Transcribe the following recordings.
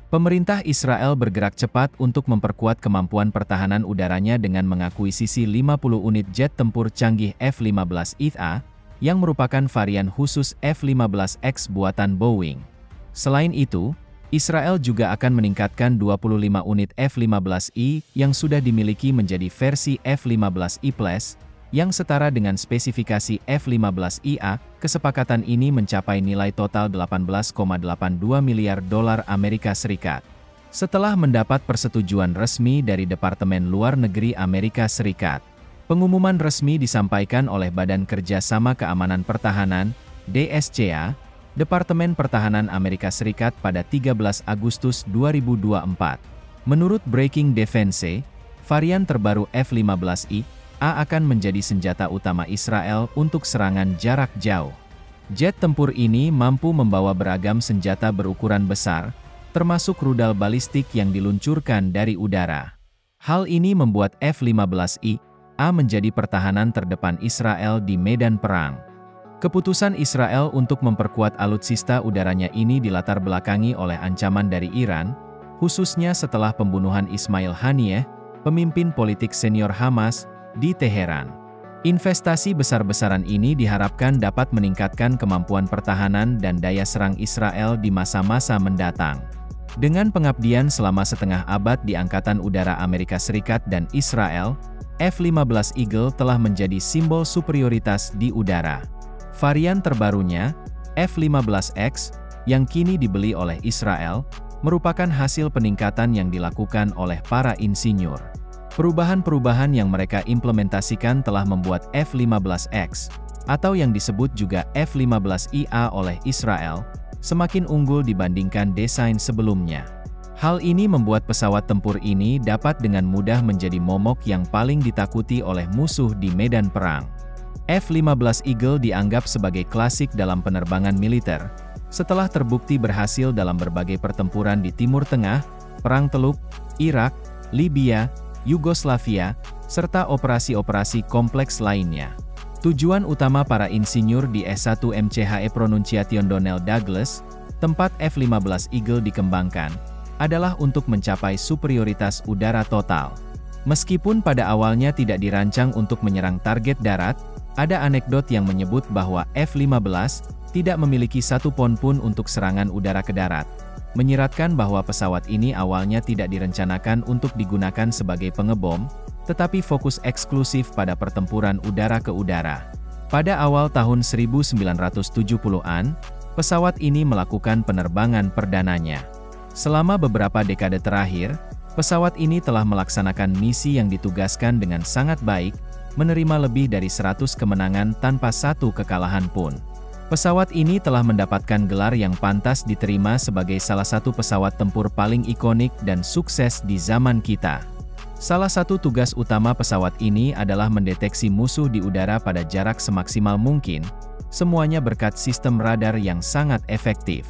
Pemerintah Israel bergerak cepat untuk memperkuat kemampuan pertahanan udaranya dengan mengakuisisi 50 unit jet tempur canggih F-15A, yang merupakan varian khusus F-15X buatan Boeing. Selain itu, Israel juga akan meningkatkan 25 unit F-15I yang sudah dimiliki menjadi versi F-15I Plus, yang setara dengan spesifikasi F-15IA. Kesepakatan ini mencapai nilai total 18,82 miliar dolar Amerika Serikat. Setelah mendapat persetujuan resmi dari Departemen Luar Negeri Amerika Serikat, pengumuman resmi disampaikan oleh Badan Kerjasama Keamanan Pertahanan, DSCA, Departemen Pertahanan Amerika Serikat pada 13 Agustus 2024. Menurut Breaking Defense, varian terbaru F-15I akan menjadi senjata utama Israel untuk serangan jarak jauh. Jet tempur ini mampu membawa beragam senjata berukuran besar, termasuk rudal balistik yang diluncurkan dari udara. Hal ini membuat F-15I menjadi pertahanan terdepan Israel di medan perang. Keputusan Israel untuk memperkuat alutsista udaranya ini dilatar belakangi oleh ancaman dari Iran, khususnya setelah pembunuhan Ismail Haniyeh, pemimpin politik senior Hamas, di Teheran. Investasi besar-besaran ini diharapkan dapat meningkatkan kemampuan pertahanan dan daya serang Israel di masa-masa mendatang. Dengan pengabdian selama setengah abad di Angkatan Udara Amerika Serikat dan Israel, F-15 Eagle telah menjadi simbol superioritas di udara. Varian terbarunya, F-15X, yang kini dibeli oleh Israel, merupakan hasil peningkatan yang dilakukan oleh para insinyur. Perubahan-perubahan yang mereka implementasikan telah membuat F-15X, atau yang disebut juga F-15IA oleh Israel, semakin unggul dibandingkan desain sebelumnya. Hal ini membuat pesawat tempur ini dapat dengan mudah menjadi momok yang paling ditakuti oleh musuh di medan perang. F-15 Eagle dianggap sebagai klasik dalam penerbangan militer, setelah terbukti berhasil dalam berbagai pertempuran di Timur Tengah, Perang Teluk, Irak, Libya, Yugoslavia, serta operasi-operasi kompleks lainnya. Tujuan utama para insinyur di S1 MCHE Pronunciation Donald Douglas, tempat F-15 Eagle dikembangkan, adalah untuk mencapai superioritas udara total. Meskipun pada awalnya tidak dirancang untuk menyerang target darat, ada anekdot yang menyebut bahwa F-15 tidak memiliki satu pon pun untuk serangan udara ke darat, menyiratkan bahwa pesawat ini awalnya tidak direncanakan untuk digunakan sebagai pengebom, tetapi fokus eksklusif pada pertempuran udara ke udara. Pada awal tahun 1970-an, pesawat ini melakukan penerbangan perdananya. Selama beberapa dekade terakhir, pesawat ini telah melaksanakan misi yang ditugaskan dengan sangat baik, menerima lebih dari 100 kemenangan tanpa satu kekalahan pun. Pesawat ini telah mendapatkan gelar yang pantas diterima sebagai salah satu pesawat tempur paling ikonik dan sukses di zaman kita. Salah satu tugas utama pesawat ini adalah mendeteksi musuh di udara pada jarak semaksimal mungkin, semuanya berkat sistem radar yang sangat efektif.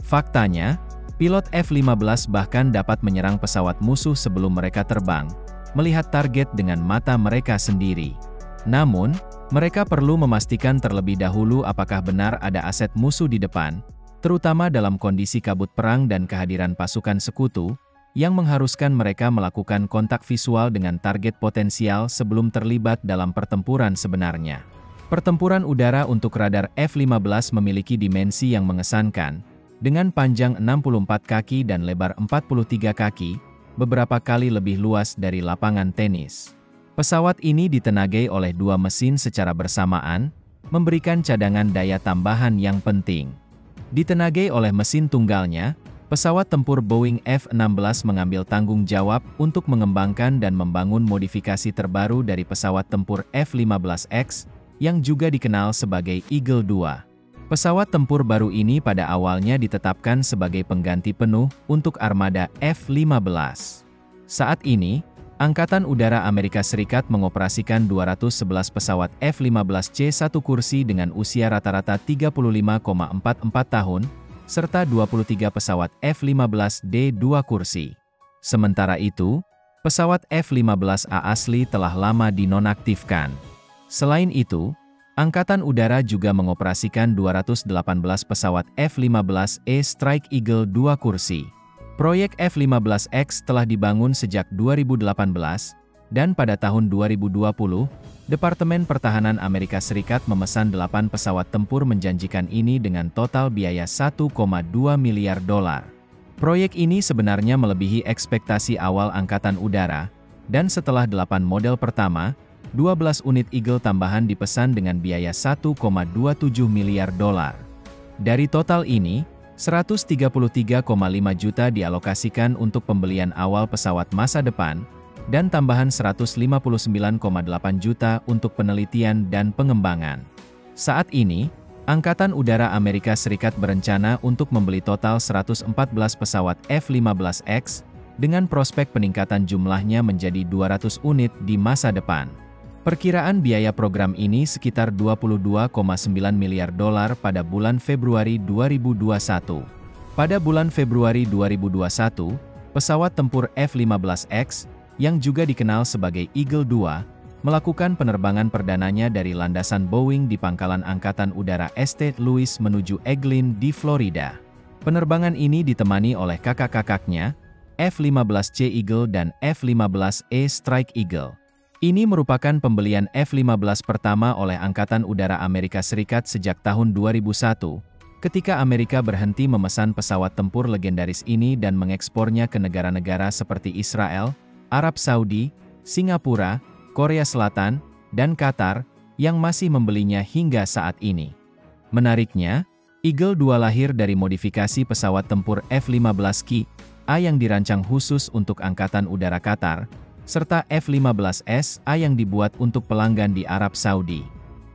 Faktanya, pilot F-15 bahkan dapat menyerang pesawat musuh sebelum mereka terbang, melihat target dengan mata mereka sendiri. Namun, mereka perlu memastikan terlebih dahulu apakah benar ada aset musuh di depan, terutama dalam kondisi kabut perang dan kehadiran pasukan sekutu, yang mengharuskan mereka melakukan kontak visual dengan target potensial sebelum terlibat dalam pertempuran sebenarnya. Pertempuran udara untuk radar F-15 memiliki dimensi yang mengesankan, dengan panjang 64 kaki dan lebar 43 kaki, beberapa kali lebih luas dari lapangan tenis. Pesawat ini ditenagai oleh dua mesin secara bersamaan, memberikan cadangan daya tambahan yang penting. Ditenagai oleh mesin tunggalnya, pesawat tempur Boeing F-16 mengambil tanggung jawab untuk mengembangkan dan membangun modifikasi terbaru dari pesawat tempur F-15X, yang juga dikenal sebagai Eagle II. Pesawat tempur baru ini pada awalnya ditetapkan sebagai pengganti penuh untuk armada F-15. Saat ini, Angkatan Udara Amerika Serikat mengoperasikan 211 pesawat F-15C satu kursi dengan usia rata-rata 35,44 tahun, serta 23 pesawat F-15D dua kursi. Sementara itu, pesawat F-15A asli telah lama dinonaktifkan. Selain itu, Angkatan Udara juga mengoperasikan 218 pesawat F-15E Strike Eagle dua kursi. Proyek F-15X telah dibangun sejak 2018, dan pada tahun 2020, Departemen Pertahanan Amerika Serikat memesan 8 pesawat tempur menjanjikan ini dengan total biaya 1,2 miliar dolar. Proyek ini sebenarnya melebihi ekspektasi awal Angkatan Udara, dan setelah 8 model pertama, 12 unit Eagle tambahan dipesan dengan biaya 1,27 miliar dolar. Dari total ini, 133,5 juta dialokasikan untuk pembelian awal pesawat masa depan, dan tambahan 159,8 juta untuk penelitian dan pengembangan. Saat ini, Angkatan Udara Amerika Serikat berencana untuk membeli total 114 pesawat F-15X, dengan prospek peningkatan jumlahnya menjadi 200 unit di masa depan. Perkiraan biaya program ini sekitar 22,9 miliar dolar pada bulan Februari 2021. Pada bulan Februari 2021, pesawat tempur F-15X, yang juga dikenal sebagai Eagle II, melakukan penerbangan perdananya dari landasan Boeing di Pangkalan Angkatan Udara St. Louis menuju Eglin di Florida. Penerbangan ini ditemani oleh kakak-kakaknya, F-15C Eagle dan F-15E Strike Eagle. Ini merupakan pembelian F-15 pertama oleh Angkatan Udara Amerika Serikat sejak tahun 2001, ketika Amerika berhenti memesan pesawat tempur legendaris ini dan mengekspornya ke negara-negara seperti Israel, Arab Saudi, Singapura, Korea Selatan, dan Qatar, yang masih membelinya hingga saat ini. Menariknya, Eagle II lahir dari modifikasi pesawat tempur F-15Ki A yang dirancang khusus untuk Angkatan Udara Qatar, serta F-15S A yang dibuat untuk pelanggan di Arab Saudi.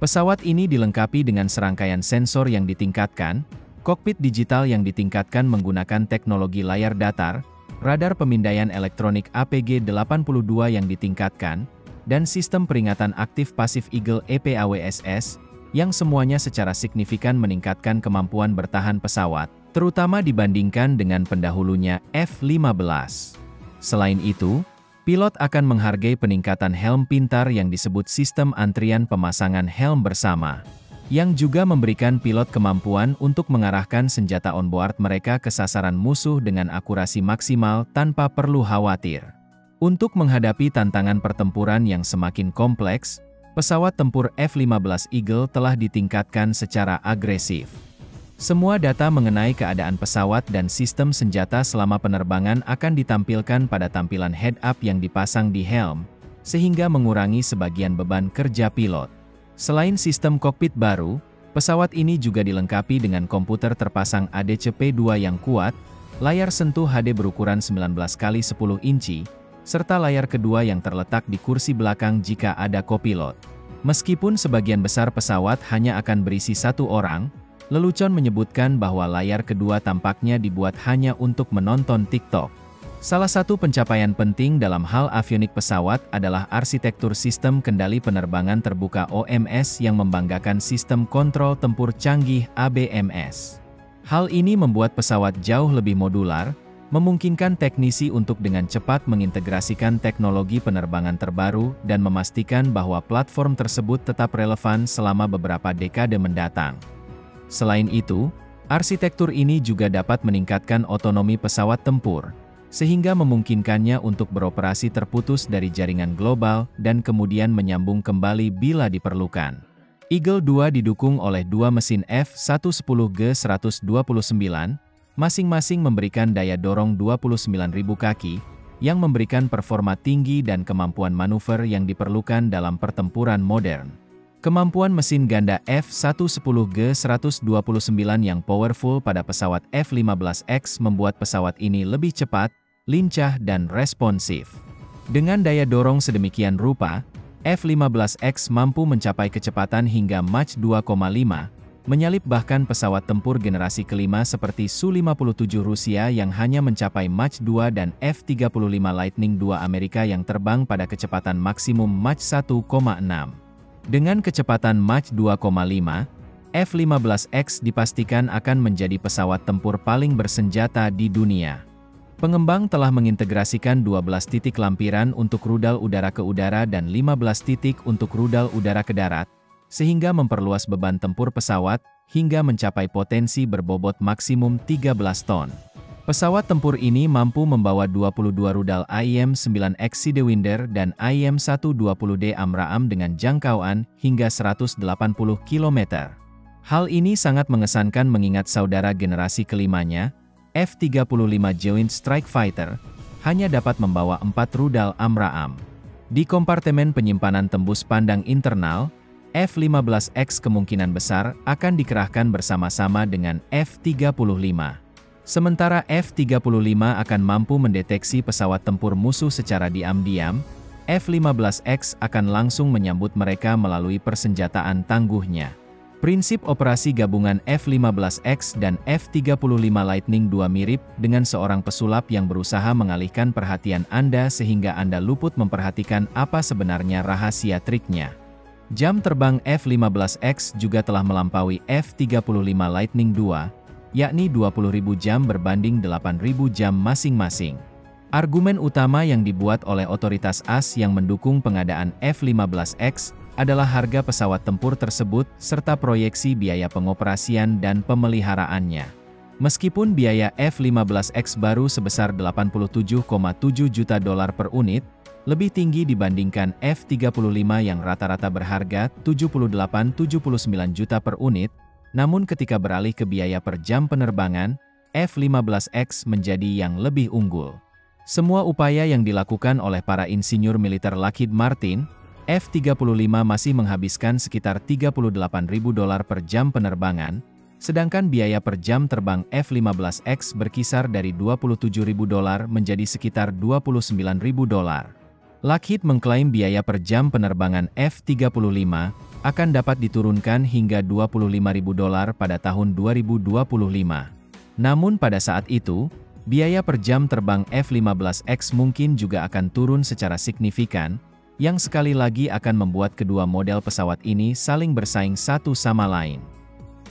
Pesawat ini dilengkapi dengan serangkaian sensor yang ditingkatkan, kokpit digital yang ditingkatkan menggunakan teknologi layar datar, radar pemindaian elektronik APG-82 yang ditingkatkan, dan sistem peringatan aktif pasif Eagle EPAWSS, yang semuanya secara signifikan meningkatkan kemampuan bertahan pesawat, terutama dibandingkan dengan pendahulunya F-15. Selain itu, pilot akan menghargai peningkatan helm pintar yang disebut sistem antrian pemasangan helm bersama, yang juga memberikan pilot kemampuan untuk mengarahkan senjata onboard mereka ke sasaran musuh dengan akurasi maksimal tanpa perlu khawatir. Untuk menghadapi tantangan pertempuran yang semakin kompleks, pesawat tempur F-15 Eagle telah ditingkatkan secara agresif. Semua data mengenai keadaan pesawat dan sistem senjata selama penerbangan akan ditampilkan pada tampilan head-up yang dipasang di helm, sehingga mengurangi sebagian beban kerja pilot. Selain sistem kokpit baru, pesawat ini juga dilengkapi dengan komputer terpasang ADCP-2 yang kuat, layar sentuh HD berukuran 19x10 inci, serta layar kedua yang terletak di kursi belakang jika ada kopilot. Meskipun sebagian besar pesawat hanya akan berisi satu orang, lelucon menyebutkan bahwa layar kedua tampaknya dibuat hanya untuk menonton TikTok. Salah satu pencapaian penting dalam hal avionik pesawat adalah arsitektur sistem kendali penerbangan terbuka OMS yang membanggakan sistem kontrol tempur canggih ABMS. Hal ini membuat pesawat jauh lebih modular, memungkinkan teknisi untuk dengan cepat mengintegrasikan teknologi penerbangan terbaru dan memastikan bahwa platform tersebut tetap relevan selama beberapa dekade mendatang. Selain itu, arsitektur ini juga dapat meningkatkan otonomi pesawat tempur, sehingga memungkinkannya untuk beroperasi terputus dari jaringan global dan kemudian menyambung kembali bila diperlukan. Eagle II didukung oleh dua mesin F-110G-129, masing-masing memberikan daya dorong 29.000 kaki, yang memberikan performa tinggi dan kemampuan manuver yang diperlukan dalam pertempuran modern. Kemampuan mesin ganda F-110G-129 yang powerful pada pesawat F-15X membuat pesawat ini lebih cepat, lincah dan responsif. Dengan daya dorong sedemikian rupa, F-15X mampu mencapai kecepatan hingga Mach 2,5, menyalip bahkan pesawat tempur generasi kelima seperti Su-57 Rusia yang hanya mencapai Mach 2 dan F-35 Lightning II Amerika yang terbang pada kecepatan maksimum Mach 1,6. Dengan kecepatan Mach 2,5, F-15X dipastikan akan menjadi pesawat tempur paling bersenjata di dunia. Pengembang telah mengintegrasikan 12 titik lampiran untuk rudal udara ke udara dan 15 titik untuk rudal udara ke darat, sehingga memperluas beban tempur pesawat, hingga mencapai potensi berbobot maksimum 13 ton. Pesawat tempur ini mampu membawa 22 rudal IM-9X Sidewinder dan IM-120D AMRAAM dengan jangkauan hingga 180 km. Hal ini sangat mengesankan mengingat saudara generasi kelimanya, F-35 Joint Strike Fighter, hanya dapat membawa 4 rudal AMRAAM. Di kompartemen penyimpanan tembus pandang internal, F-15X kemungkinan besar akan dikerahkan bersama-sama dengan F-35. Sementara F-35 akan mampu mendeteksi pesawat tempur musuh secara diam-diam, F-15X akan langsung menyambut mereka melalui persenjataan tangguhnya. Prinsip operasi gabungan F-15X dan F-35 Lightning II mirip dengan seorang pesulap yang berusaha mengalihkan perhatian Anda sehingga Anda luput memperhatikan apa sebenarnya rahasia triknya. Jam terbang F-15X juga telah melampaui F-35 Lightning II, yakni 20.000 jam berbanding 8.000 jam masing-masing. Argumen utama yang dibuat oleh otoritas AS yang mendukung pengadaan F-15X adalah harga pesawat tempur tersebut serta proyeksi biaya pengoperasian dan pemeliharaannya. Meskipun biaya F-15X baru sebesar $87,7 juta per unit, lebih tinggi dibandingkan F-35 yang rata-rata berharga $78-79 juta per unit, namun ketika beralih ke biaya per jam penerbangan, F-15X menjadi yang lebih unggul. Semua upaya yang dilakukan oleh para insinyur militer Lockheed Martin, F-35 masih menghabiskan sekitar $38.000 per jam penerbangan, sedangkan biaya per jam terbang F-15X berkisar dari $27.000 menjadi sekitar $29.000. Lockheed mengklaim biaya per jam penerbangan F-35 akan dapat diturunkan hingga $25.000 pada tahun 2025. Namun pada saat itu, biaya per jam terbang F-15X mungkin juga akan turun secara signifikan, yang sekali lagi akan membuat kedua model pesawat ini saling bersaing satu sama lain.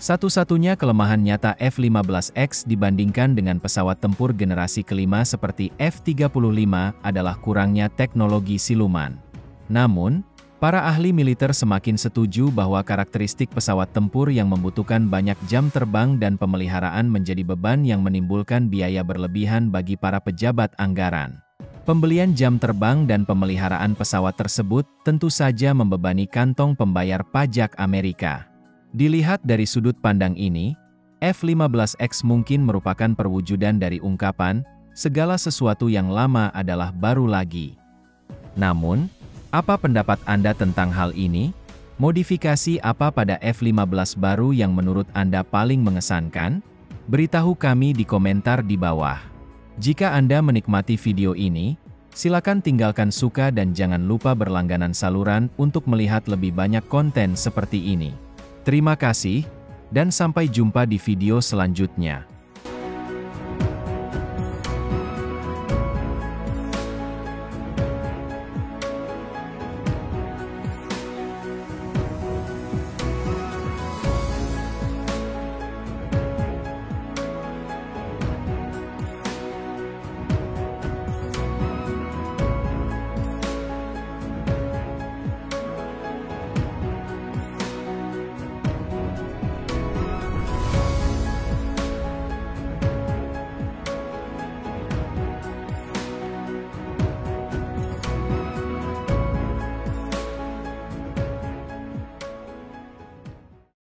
Satu-satunya kelemahan nyata F-15X dibandingkan dengan pesawat tempur generasi kelima seperti F-35 adalah kurangnya teknologi siluman. Namun, para ahli militer semakin setuju bahwa karakteristik pesawat tempur yang membutuhkan banyak jam terbang dan pemeliharaan menjadi beban yang menimbulkan biaya berlebihan bagi para pejabat anggaran. Pembelian jam terbang dan pemeliharaan pesawat tersebut tentu saja membebani kantong pembayar pajak Amerika. Dilihat dari sudut pandang ini, F-15X mungkin merupakan perwujudan dari ungkapan, segala sesuatu yang lama adalah baru lagi. Namun, apa pendapat Anda tentang hal ini? Modifikasi apa pada F-15 baru yang menurut Anda paling mengesankan? Beritahu kami di komentar di bawah. Jika Anda menikmati video ini, silakan tinggalkan suka dan jangan lupa berlangganan saluran untuk melihat lebih banyak konten seperti ini. Terima kasih, dan sampai jumpa di video selanjutnya.